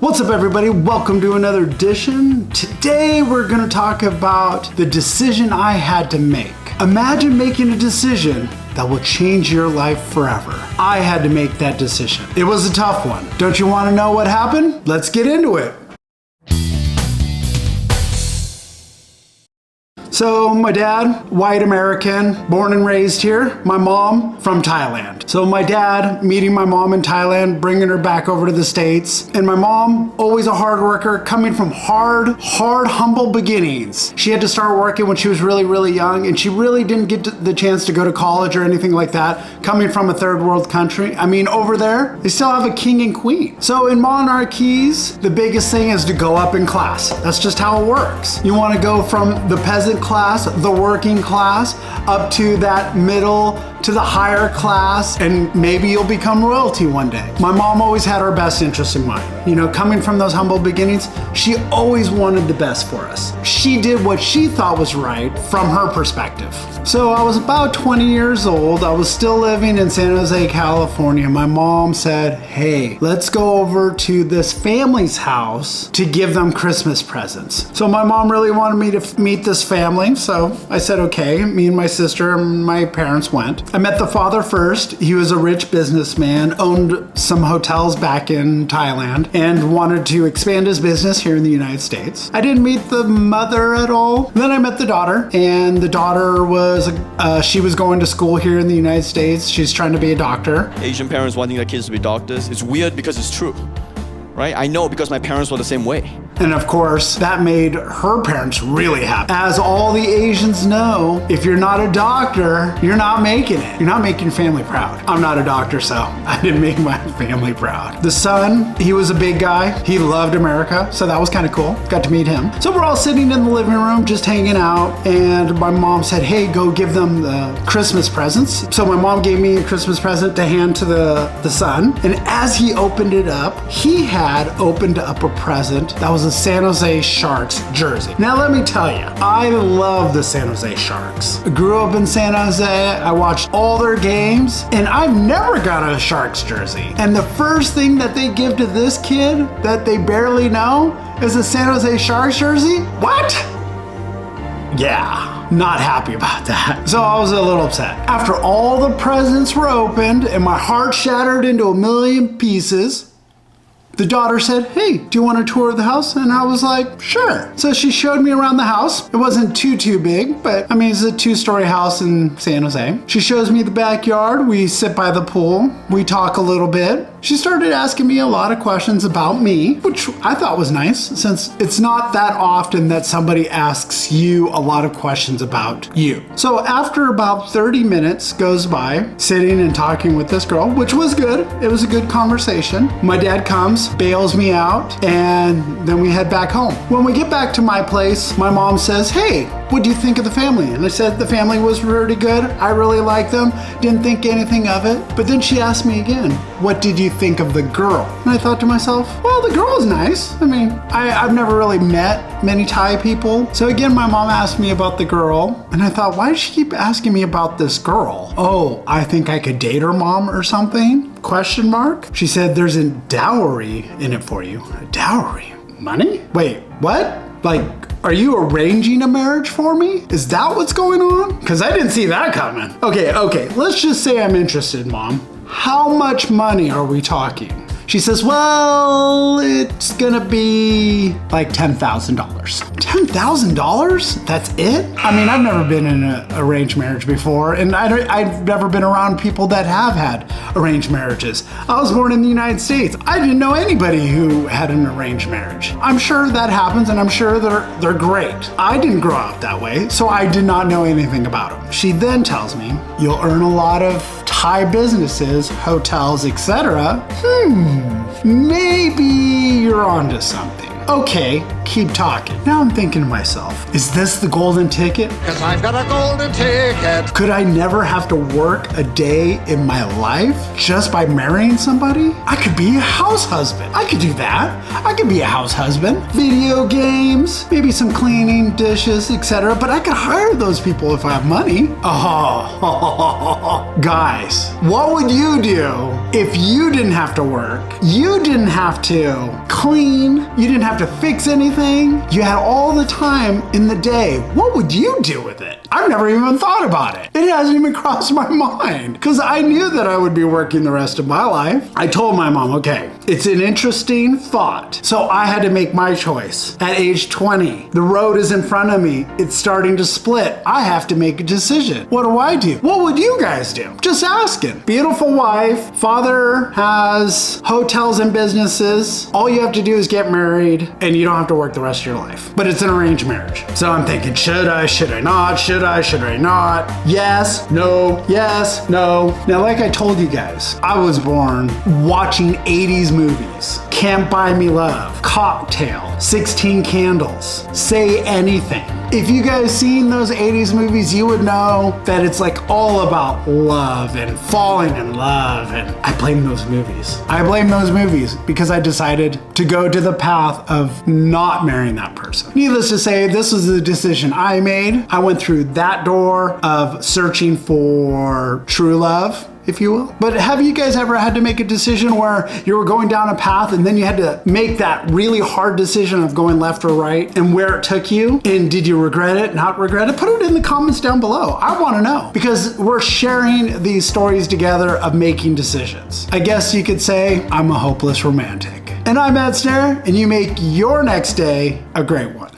What's up, everybody? Welcome to another edition. Today we're going to talk about the decision I had to make. Imagine making a decision that will change your life forever. I had to make that decision. It was a tough one. Don't you want to know what happened? Let's get into it. So my dad, white American, born and raised here. My mom from Thailand. So my dad meeting my mom in Thailand, bringing her back over to the States. And my mom, always a hard worker, coming from hard, humble beginnings. She had to start working when she was really young, and she really didn't get the chance to go to college or anything like that. Coming from a third world country. I mean, over there, they still have a king and queen. So in monarchies, the biggest thing is to go up in class. That's just how it works. You want to go from the peasant class, the working class, up to that middle to the higher class, and maybe you'll become royalty one day. My mom always had our best interest in mind. You know, coming from those humble beginnings, she always wanted the best for us. She did what she thought was right from her perspective. So I was about 20 years old. I was still living in San Jose, California. My mom said, hey, let's go over to this family's house to give them Christmas presents. So my mom really wanted me to meet this family. So I said, okay. Me and my sister and my parents went. I met the father first. He was a rich businessman, owned some hotels back in Thailand, and wanted to expand his business here in the United States. I didn't meet the mother at all. Then I met the daughter, and the daughter she was going to school here in the United States. She's trying to be a doctor. Asian parents wanting their kids to be doctors, it's weird because it's true, right? I know because my parents were the same way. And of course, that made her parents really happy. As all the Asians know, if you're not a doctor, you're not making it. You're not making your family proud. I'm not a doctor, so I didn't make my family proud. The son, he was a big guy. He loved America, so that was kind of cool. Got to meet him. So we're all sitting in the living room, just hanging out, and my mom said, hey, go give them the Christmas presents. So my mom gave me a Christmas present to hand to the son, and as he opened it up, he had opened up a present that was a San Jose Sharks jersey. Now let me tell you, I love the San Jose Sharks. I grew up in San Jose, I watched all their games, and I've never got a Sharks jersey. And the first thing that they give to this kid that they barely know is a San Jose Sharks jersey? What? Yeah. Not happy about that. So I was a little upset. After all the presents were opened and my heart shattered into a million pieces, the daughter said, hey, do you want a tour of the house? And I was like, sure. So she showed me around the house. It wasn't too big, but I mean, it's a 2-story house in San Jose. She shows me the backyard. We sit by the pool. We talk a little bit. She started asking me a lot of questions about me, which I thought was nice, since it's not that often that somebody asks you a lot of questions about you. So after about 30 minutes goes by, sitting and talking with this girl, which was good. It was a good conversation. My dad comes, bails me out, and then we head back home. When we get back to my place, my mom says, hey, what do you think of the family? And I said the family was really good. I really liked them. Didn't think anything of it. But then she asked me again, what did you think of the girl? And I thought to myself, well, the girl is nice. I mean, I've never really met many Thai people. So again, my mom asked me about the girl, and I thought, why does she keep asking me about this girl? Oh, I think I could date her mom or something? Question mark? She said, there's a dowry in it for you. A dowry? Money? Wait, what? Like, are you arranging a marriage for me? Is that what's going on? Because I didn't see that coming. Okay, let's just say I'm interested, Mom. How much money are we talking? She says, well, it's gonna be like $10,000. $10,000? That's it? I mean, I've never been in an arranged marriage before, and I've never been around people that have had arranged marriages. I was born in the United States. I didn't know anybody who had an arranged marriage. I'm sure that happens, and I'm sure they're great. I didn't grow up that way, so I did not know anything about them. She then tells me, you'll earn a lot of Thai businesses, hotels, etc. Maybe you're onto something. Okay, keep talking. Now I'm thinking to myself, is this the golden ticket? 'Cause I've got a golden ticket. Could I never have to work a day in my life just by marrying somebody? I could be a house husband. I could do that. I could be a house husband. Video games, maybe some cleaning, dishes, etc. But I could hire those people if I have money. Oh, guys, what would you do if you didn't have to work? You didn't have to clean. You didn't have to fix anything. You had all the time in the day. What would you do with it? I've never even thought about it. It hasn't even crossed my mind because I knew that I would be working the rest of my life. I told my mom, okay, it's an interesting thought. So I had to make my choice. At age 20, the road is in front of me. It's starting to split. I have to make a decision. What do I do? What would you guys do? Just asking. Beautiful wife. Father has hotels and businesses. All you have to do is get married and you don't have to work the rest of your life. But it's an arranged marriage. So I'm thinking, should I not? Should I not? Yes, no, yes, no. Now, like I told you guys, I was born watching 80s movies. Can't Buy Me Love, Cocktail, 16 Candles, Say Anything. If you guys seen those 80s movies, you would know that it's like all about love and falling in love. And I blame those movies. I blame those movies because I decided to go to the path of not marrying that person. Needless to say, this was the decision I made. I went through that door of searching for true love, if you will. But have you guys ever had to make a decision where you were going down a path and then you had to make that really hard decision of going left or right and where it took you? And did you regret it, not regret it? Put it in the comments down below. I want to know because we're sharing these stories together of making decisions. I guess you could say I'm a hopeless romantic. And I'm Ed Snare, and you make your next day a great one.